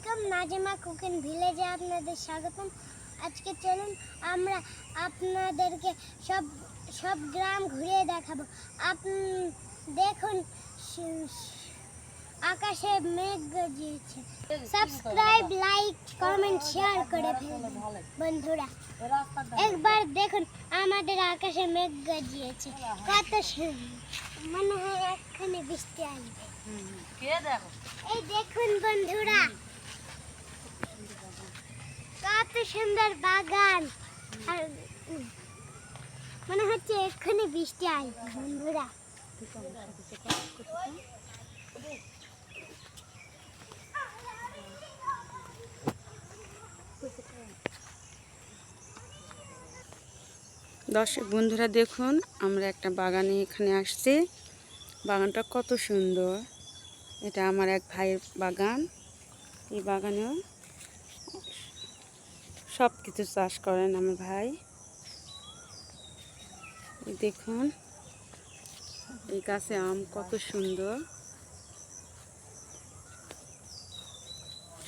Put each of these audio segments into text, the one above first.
আলাইকুম, নাজিমা কুকিং ভিলেজে আপনাদের স্বাগতম। আজকে চলুন আমরা আপনাদেরকে সব সব গ্রাম ঘুরিয়ে দেখাবো। দেখুন আকাশে মেঘ গর্জিয়েছে। সাবস্ক্রাইব, লাইক, কমেন্ট, শেয়ার করে ফেলবেন বন্ধুরা। একবার দেখুন আমাদের আকাশে মেঘ গর্জিয়েছে, কত সুন্দর, মনে হয় এক্ষুনি বৃষ্টি আসবে। এই দেখুন বন্ধুরা, কত সুন্দর বাগান, আর মনে হচ্ছে এক্ষুনি বৃষ্টি আসবে বন্ধুরা। দর্শক বন্ধুরা দেখুন, আমরা একটা বাগানে এখানে আসছি। বাগানটা কত সুন্দর। এটা আমার এক ভাইয়ের বাগান। এই বাগানেও সব কিছু চাষ করেন আমার ভাই। দেখুন এই গাছে আম কত সুন্দর,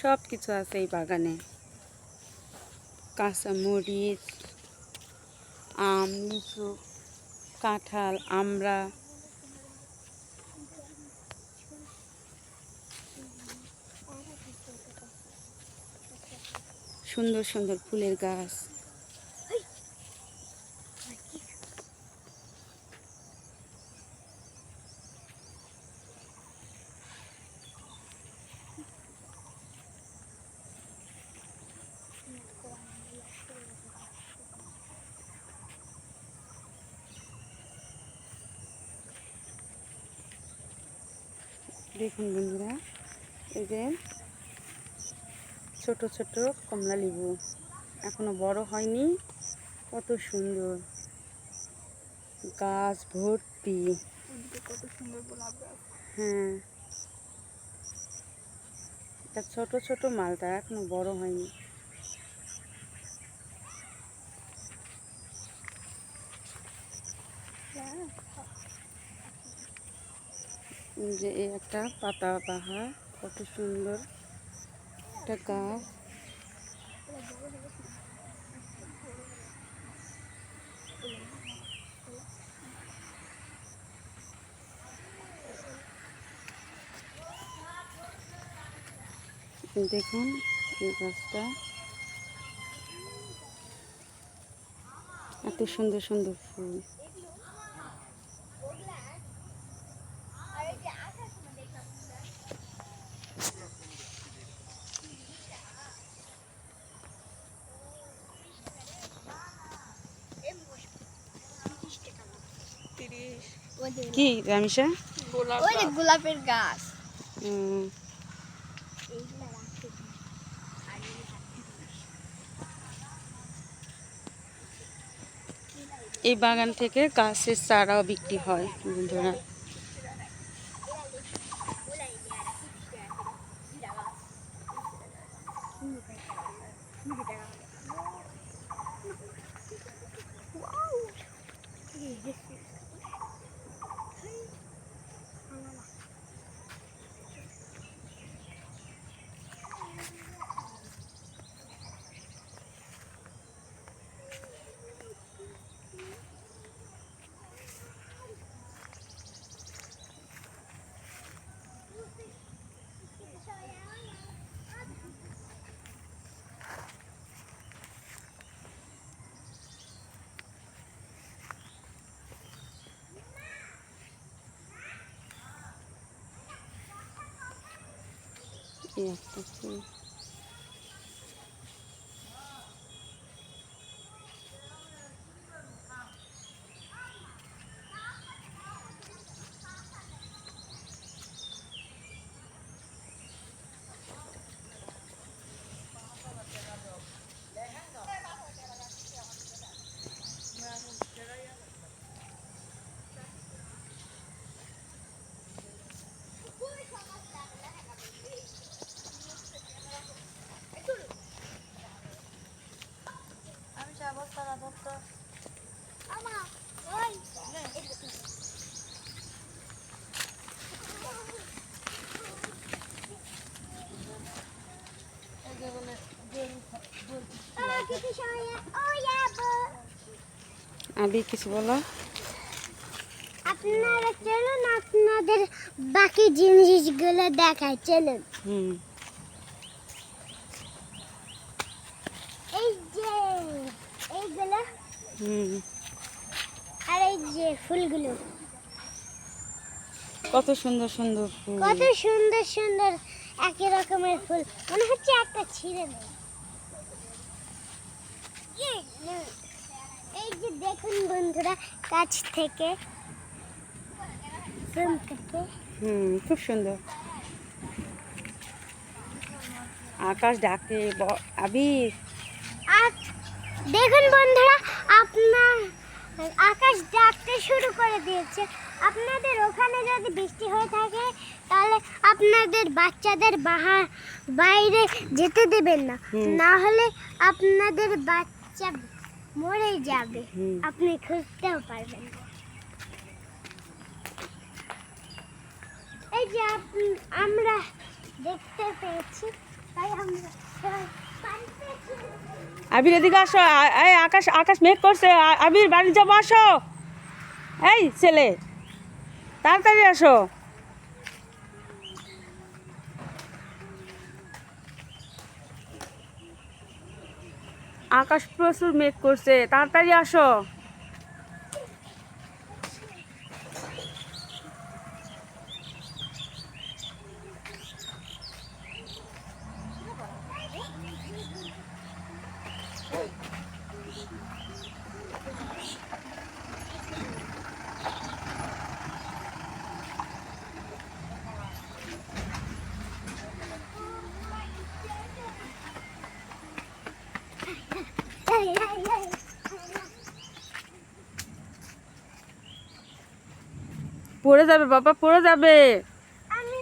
সব কিছু আছে এই বাগানে। কাঁচা মরিচ, আম, লিচু, কাঁঠাল, আমড়া, সুন্দর সুন্দর ফুলের গাছ। দেখুন বন্ধুরা, এই যে ছোট ছোট কমলা লেবু, এখনো বড় হয়নি, কত সুন্দর গাছ ভর্তি। কত সুন্দর গোলাপ গাছ। হ্যাঁ, এটা ছোট ছোট মালটা, এখনো বড় হয়নি। যে এই একটা পাতা বাহার, কত সুন্দর একটা গাছ। দেখুন এই গাছটা, এত সুন্দর সুন্দর ফুল। কি রামিসা? গোলাপের গাছ। এই বাগান থেকে গাছের চারাও বিক্রি হয় বন্ধুরা। এই একটা ফুল। আবি কিছু বলো। আপনারা চলুন আপনাদের বাকি জিনিসগুলো দেখায়, চলুন। এই যে এইগুলো আর এই যে ফুলগুলো, কত সুন্দর সুন্দর ফুল। কত সুন্দর সুন্দর একই রকমের ফুল, মনে হচ্ছে একটা ছিঁড়ে নেই। এই যে দেখুন বন্ধুরা, কাছ থেকে জুম থেকে, খুব সুন্দর। আকাশ ডাকে আবির। আর দেখুন বন্ধুরা, আপনার আকাশ ডাকতে শুরু করে দিয়েছে। আপনাদের ওখানে যদি বৃষ্টি হয়ে থাকে তাহলে আপনাদের বাচ্চাদের বাইরে যেতে দেবেন না, না হলে আপনাদের বাচ্চা মরে যাবে, আপনি খুঁজতেও পারবেন না। এই যে আমরা দেখতে পেয়েছি, তাই আমরা সবাই পানি পেয়েছি। আবির এদিকে আসো। এই আকাশ আকাশ মেঘ করছে। আবির বাড়ি যাবো, আসো। এই ছেলে তাড়াতাড়ি আসো। আকাশ প্রচুর মেঘ করছে, তাড়াতাড়ি আসো। পড়ে যাবে বাবা, পড়ে যাবে, আমি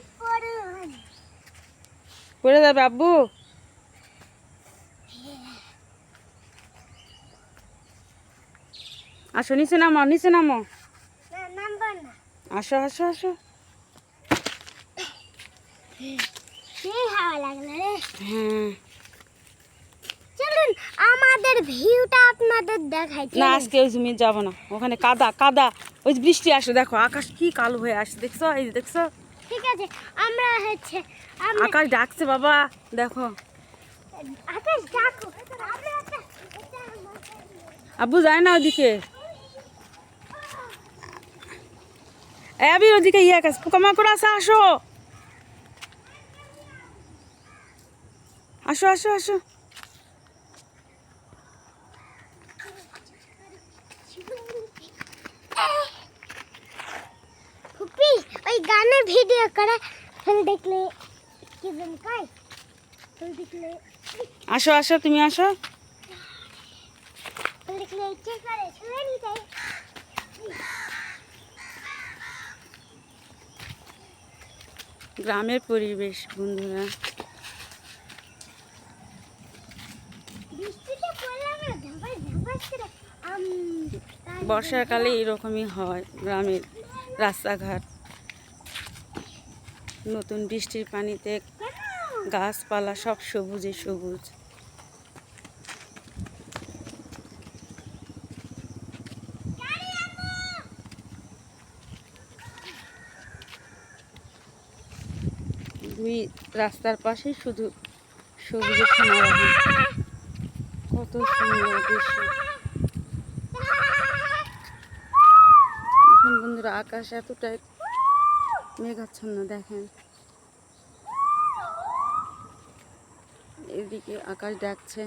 পড়ে যাবে আব্বু। আসো, নিচে নামো, নিচে নামো। নাম্বার না, আসো আসো আসো। সেই হাওয়া লাগলো রে। হ্যাঁ, চলুন আমাদের ভিউটা আপনাদের দেখাই। না আজকে ওই জমি যাবো না, ওখানে কাদা কাদা। ওই যে বৃষ্টি আসে, দেখো আকাশ কি কালো হয়ে আসে, দেখছো? এই যে দেখছো, ঠিক আছে, আমরা আকাশ ডাকছে বাবা, দেখো। আকাশ ডাকো। আব্বু যায় না ওইদিকে। আবির ওইদিকে আকাশ পোকামাকড় আছে, আসো আসো আসো আসো। ফুপি ওই গানে ভিডিও করে ফুল দেখলে কি জানি কয়, ফুল দেখলে আসো আসো, তুমি আসো। ফুল দেখলে ইচ্ছে করে শুনে নিতে। গ্রামের পরিবেশ বন্ধুরা। বৃষ্টিটা পড়লে আমরা ধাপাস ধাপাস করে বর্ষাকালে এরকমই হয় গ্রামের রাস্তাঘাট। নতুন বৃষ্টির পানিতে গাছপালা সব সবুজে সবুজ। দুই রাস্তার পাশে শুধু সবুজে সমারোহ। কত সুন্দর দৃশ্য। এখন বন্ধুরা আকাশ এতটাই মেঘাচ্ছন্ন, দেখেন এদিকে আকাশ ডাকছে।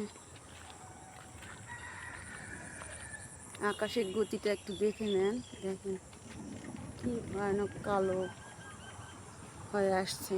আকাশের গতিটা একটু দেখে নেন, দেখেন কি ভয়ানক কালো হয়ে আসছে।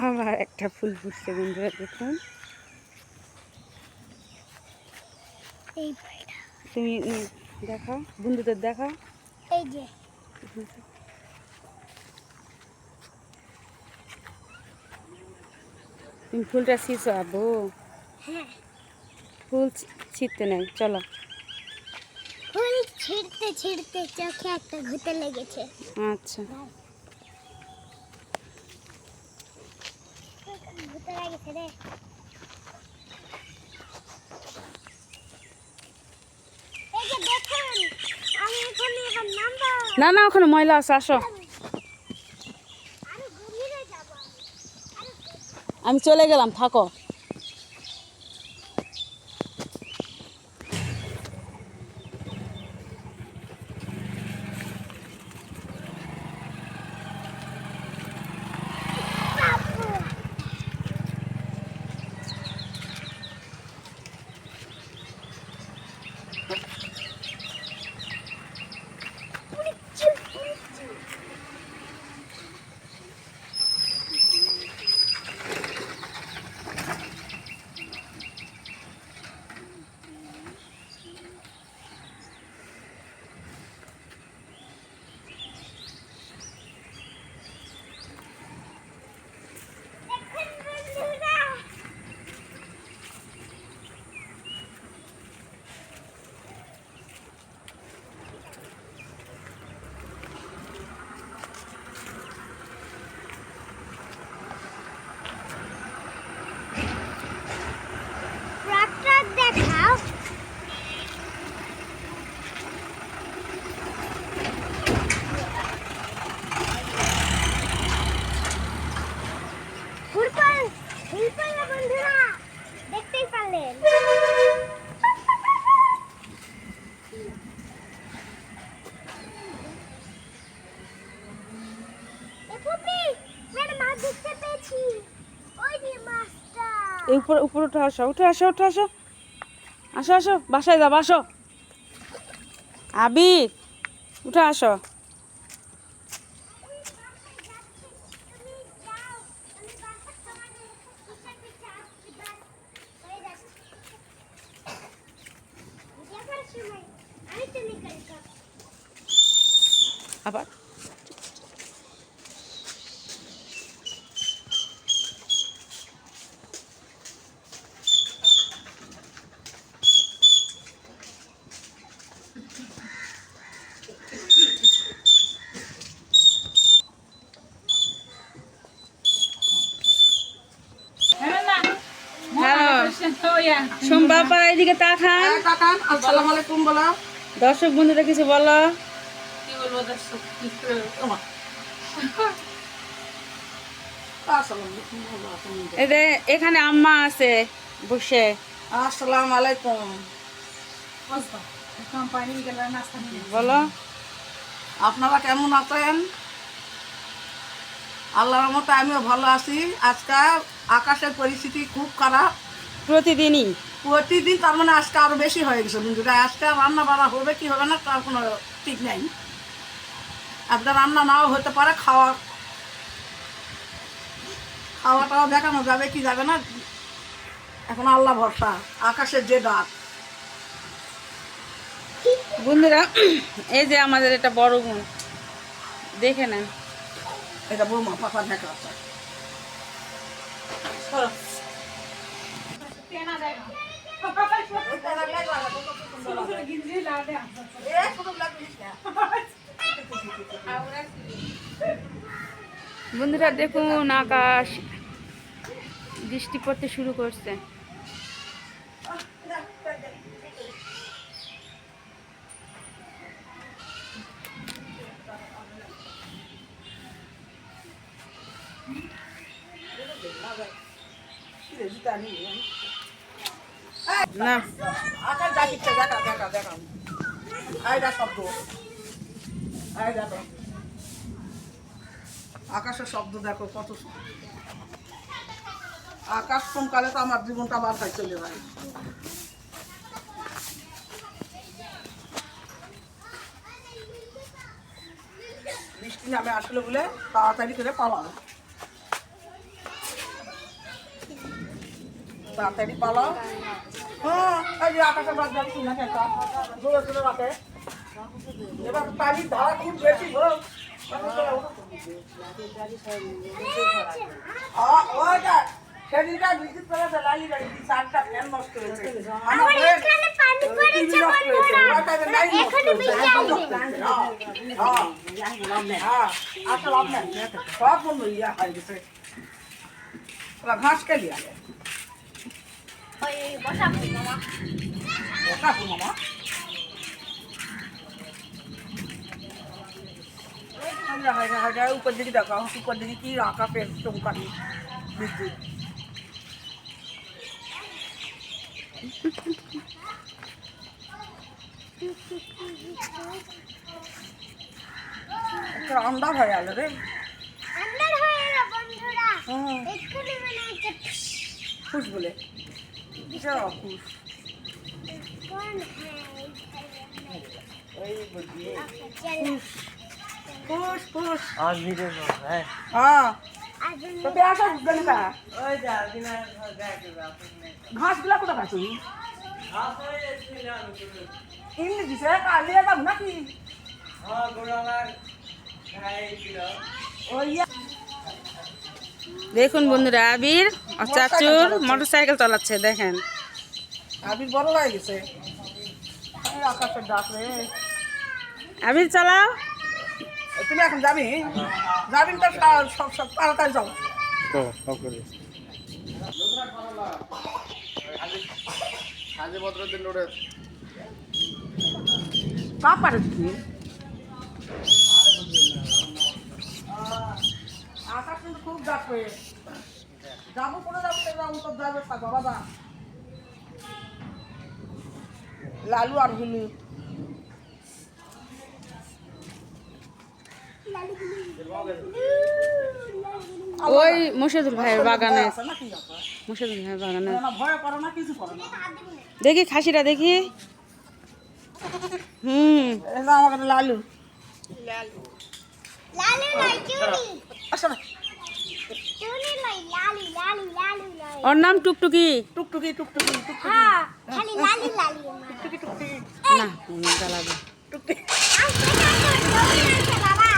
আবার একটা ফুল ফুটছে বন্ধুরা, দেখুন। এই তুমি দেখাও, বন্ধুদের দেখাও। এই যে তুমি ফুলটা ছিঁচো আবু? হ্যাঁ, ফুল ছিঁড়তে নেই, চলো। ফুল ছিঁড়তে ছিঁড়তে চোখে একটা ঘুতে লেগেছে। আচ্ছা, ঘুতে লেগেছে রে। এই যে দেখুন, আমি এখন নামবো। না না, ওখানে ময়লা আছে, আসো। আমি ঘুমিয়ে যাব। আমি চলে গেলাম, থাকো। ট্রাক্টর দেখাও। ফুলপাল ফুলপাল বন্ধুরা, দেখতেই পারলেন। মাছ দেখতে পেয়েছি, ওই যে মাছটা। এই উপরে উপরে উঠে আসো, উঠে আসো, উঠে আসো, আসো আসো, বাসায় যাবো, আসো। আবির, উঠে আসো। আবার সোমবাপা, এদিকে তাকান। আসসালামু আলাইকুম বলো। দর্শক বন্ধুরা কিছু বলো। কি বলবো দর্শক? এই যে এখানে আম্মা আছে বসে। আসসালামু আলাইকুম। বলো, আপনারা কেমন আছেন? আল্লাহর মতো আমিও ভালো আছি। আজকে আকাশের পরিস্থিতি খুব খারাপ, প্রতিদিনই। প্রতিদিন। তার মানে আজকে আরো বেশি হয়ে গেছে বন্ধুরা। আজকে রান্না বাড়া হবে কি হবে না তার কোনো ঠিক নেই। আপনার রান্না নাও হতে পারে, খাওয়াটাও দেখানো যাবে কি যাবে না, এখন আল্লাহ ভরসা। আকাশের যে ডাক। বন্ধুরা, এই যে আমাদের এটা বড় বোন, দেখে নেন। এটা বৌমা পাপা দেখা আছে। বন্ধুরা দেখুন, আকাশ বৃষ্টি পড়তে শুরু করছে। না, আকাশ ডাকিচ্ছে, দেখা দেখা দেখা। আয়দা শব্দ, আয়দা দেখো। আকাশের শব্দ দেখো কত সুন্দর। আকাশ কমকালে তো আমার জীবনটা বারটায় চলে যায়। বৃষ্টি নামে আসলে বলে তাড়াতাড়ি করে পালাও, তাড়াতাড়ি পালাও। হ্যাঁ, এই যে আকাশের বাদ যাচ্ছি না, জোরে জোরে রাখে। এবার পানির ধারা খুব বেশি হোক। ওইটা সেদিনটা বিদ্যুৎ পেরেছে লাইন গাড়ি 4টা ফ্যান নষ্ট হয়েছে। আমার এখানে পানি পড়েছে বন্ধুরা, এখানে ভিজে আসবে। আসলে লাভ নাই, সব বন্ধ ইয়া হয়ে গেছে। ঘাস খেলি আগে বসাবো মামা। মামা উপর দিকে দেখো, উপর দিকে কি রাখা পেন চমকানি বিদ্যুৎ। আন্দাজ হয়ে গেল রে, আন্দার হয়ে গেল বন্ধুরা, এক্ষুনি মনে হচ্ছে খুশ বলে কিসের খুশ। কোন খুশ খুশ आज वीडियो है হ্যাঁ। আগুন তো পেঁয়াজ দেন কা ओए जा बिना जाके आपने ঘাস গুলা কোথা খাচ্ছ हां तो ये इसलिए आलू ইমনি দিছে কালিয়ে যাবো নাকি? हां गोड़ाला खाए किलो ওই দেখুন বন্ধুরা, আবির আর চাচুর মোটরসাইকেল চালাচ্ছে, দেখেন। আবির বড় হয়ে গেছে। এই আকাশের ডাক রে, আবির চালাও। তুমি এখন যাবি? যাবি তো সব সব তাড়াতাড়ি যাও। কা পারে তুমি? আকাশ কিন্তু খুব ডাক হয়ে যাবো, করে যাবো, যাবো তো যাবে থাকবো বাবা। লালু আর হুলু ওই মুর্শিদুল ভাইয়ের বাগানে, আছে নাকি আছে? মুর্শিদুল ভাইয়ের বাগানে। না ভয় করো না, কিছু করো না। দেখি খাসিটা দেখি। এটা আমার লালু। লালু নয় চুনি, আসলে চুনি নয় লালু লালু লালু নয়। ওর নাম টুকটুকি। টুকটুকি টুকটুকি টুকটুকি হ্যাঁ খালি লালু লালু মা। টুকটুকি টুকটুকি না, চালাবে। টুকটুকি। বাবা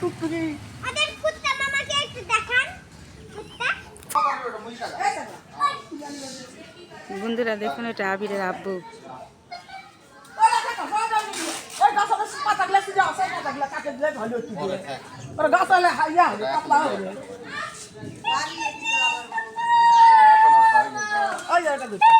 টুকটুকি আমাদের কুত্তা মামাকে একটু দেখান, কুত্তা বন্ধুরা দেখুন, এটা আবিরের আব্বু। ওই গাছটা পাতাগুলো সিজা আছে, পাতাগুলো কাটে দিলে ভালো হচ্ছে। ওর গাছ হলে হাইয়া হবে, পাতলা হবে। ওই এটা দুটো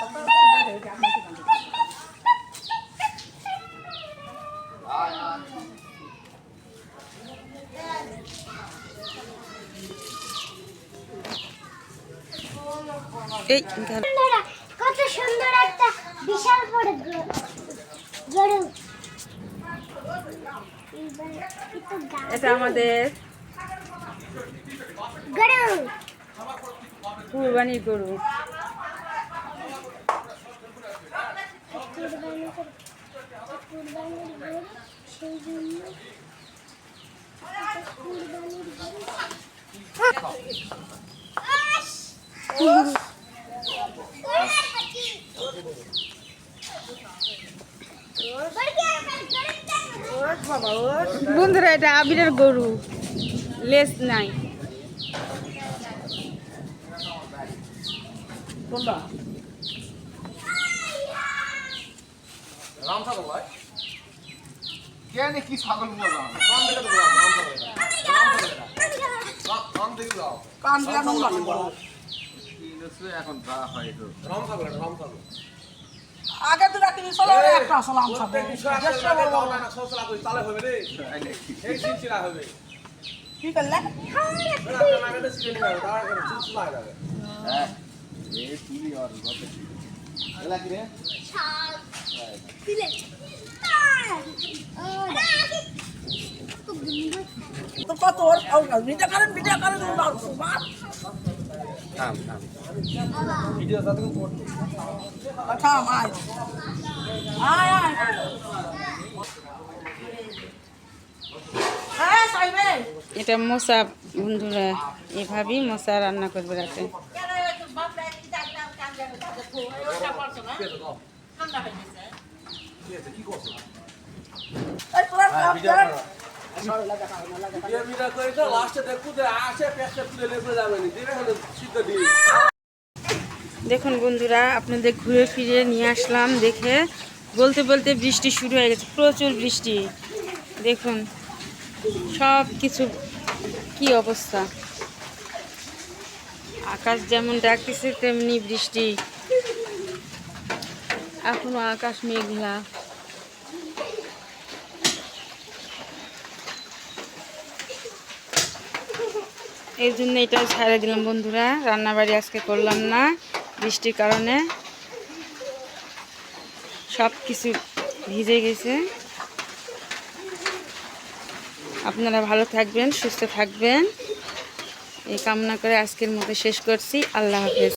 এই বন্ধুরা, কত সুন্দর একটা বিশাল বড় গরু। এটা আমাদের গরু কুরবানির গরু। কুরবানির গরু, সেই জন্য কুরবানির গরু। বন্ধুরা, এটা আবিরের গরু, লেস নাই। কোনটা? রাম ছাগল ভাই কেন কি ছাগল বলা রাম দেখে তো রাম ছাগল রাম দেখে দাও কান দিয়া নোংরা বড়। কি নসে এখন দা হয় তো রাম ছাগল আগে তো রাতে চলো একটা সালাম সাথে কি করলে? হ্যাঁ এই তুই আর গতে এলা কি রে তো কত ওর ভিডিও করেন সুমার থাম ভিডিও যাতে করতে থাম আয় আয় আয় হ্যাঁ সাইবে এটা মশা বন্ধুরা, এভাবেই মশা রান্না করবে রাতে। এই তোরা কাপ দেখ। দেখুন বন্ধুরা, আপনাদের ঘুরে ফিরে নিয়ে আসলাম। দেখে বলতে বলতে বৃষ্টি শুরু হয়ে গেছে, প্রচুর বৃষ্টি। দেখুন সব কিছু কি অবস্থা, আকাশ যেমন ডাকতেছে তেমনি বৃষ্টি, এখনো আকাশ মেঘলা। এই জন্য এটা ছেড়ে দিলাম বন্ধুরা, রান্নাবাড়ি আজকে করলাম না বৃষ্টির কারণে, সব কিছু ভিজে গেছে। আপনারা ভালো থাকবেন, সুস্থ থাকবেন এই কামনা করে আজকের মতো শেষ করছি। আল্লাহ হাফেজ।